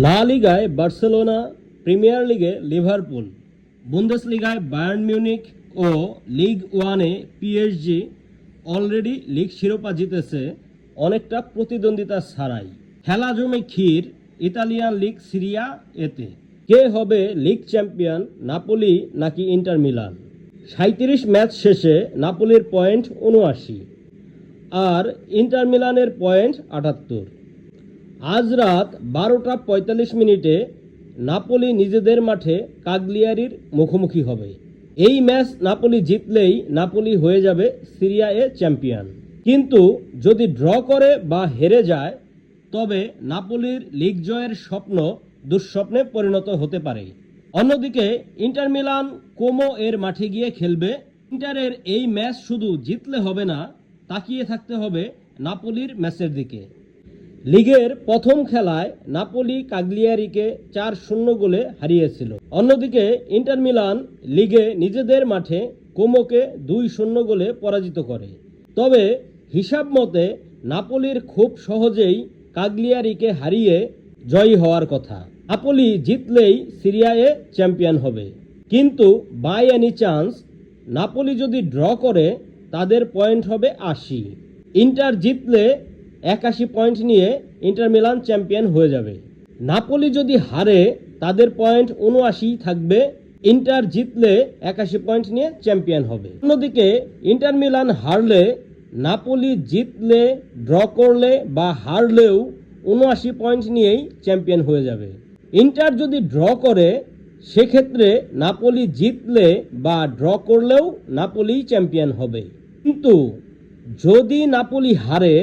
লা লিগায় Barcelona, premier লিগে Liverpool, বুন্দেসলিগায় Bayern Munich ও league ওয়ানে পিএসজি অলরেডি লিগ শিরোপা জিতেছে অনেকটা প্রতিদ্বন্দ্বিতা ছাড়াই। খেলা জমে ক্ষীর ইতালিয়ান লিগ সিরিয়া এতে। কে হবে লিগ চ্যাম্পিয়ন, নাপোলি নাকি ইন্টার মিলান? 37 ম্যাচ শেষে নাপোলির পয়েন্ট 79 আর ইন্টার মিলানের পয়েন্ট 78। আজ রাত 12:45 নাপোলি নিজেদের মাঠে কাগলিয়ারির মুখোমুখি হবে। এই ম্যাচ নাপোলি জিতলেই নাপোলি হয়ে যাবে সিরিয়া এ চ্যাম্পিয়ন। কিন্তু যদি ড্র করে বা হেরে যায় তবে নাপোলির লিগ জয়ের স্বপ্ন দুঃস্বপ্নে পরিণত হতে পারে। অন্যদিকে ইন্টার মিলান কোমো এর মাঠে গিয়ে খেলবে। ইন্টারের এই ম্যাচ শুধু জিতলে হবে না, তাকিয়ে থাকতে হবে নাপোলির ম্যাচের দিকে। লিগের প্রথম খেলায় নাপোলি কাগলিয়ারিকে 4-0 গোলে হারিয়েছিল। অন্যদিকে ইন্টার মিলান লিগে নিজেদের মাঠে কোমোকে 2-0 গোলে পরাজিত করে। তবে হিসাব মতে নাপোলির খুব সহজেই কাগলিয়ারিকে হারিয়ে জয়ী হওয়ার কথা। নাপোলি জিতলেই সিরিয়া এ চ্যাম্পিয়ন হবে। কিন্তু বাই এনি চান্স নাপোলি যদি ড্র করে তাদের পয়েন্ট হবে 80। ইন্টার জিতলে 81 পয়েন্ট নিয়ে ইন্টার মিলান চ্যাম্পিয়ন হয়ে যাবে। নাপোলি যদি হারে তাদের পয়েন্ট 79 থাকবে। ইন্টার জিতলে 81 পয়েন্ট নিয়ে চ্যাম্পিয়ন হবে। অন্যদিকে ইন্টার মিলান হারলে, নাপোলি জিতলে, ড্র করলে বা হারলেও 79 পয়েন্ট নিয়েই চ্যাম্পিয়ন হয়ে যাবে। ইন্টার যদি ড্র করে সেক্ষেত্রে নাপোলি জিতলে বা ড্র করলেও নাপোলি চ্যাম্পিয়ন হবে। কিন্তু যদি নাপোলি হারে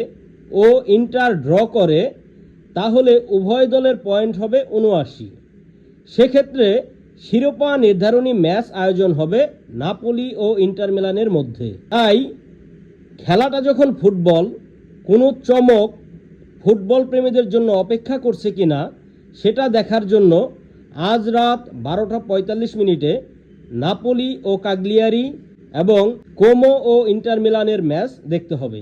ও ইন্টার ড্র করে তাহলে উভয় দলের পয়েন্ট হবে 79। সেক্ষেত্রে শিরোপা নির্ধারণী ম্যাচ আয়োজন হবে নাপোলি ও ইন্টার মিলানের মধ্যে। তাই খেলাটা যখন ফুটবল, কোনো চমক ফুটবল প্রেমীদের জন্য অপেক্ষা করছে কিনা সেটা দেখার জন্য আজ রাত 12:45 নাপোলি ও কাগলিয়ারি এবং কোমো ও ইন্টার মিলানের ম্যাচ দেখতে হবে।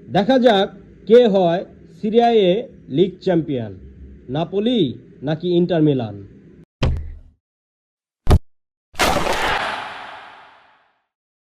দেখা যাক কে হয় Serie A league champion, Napoli নাকি ইন্টার মিলান।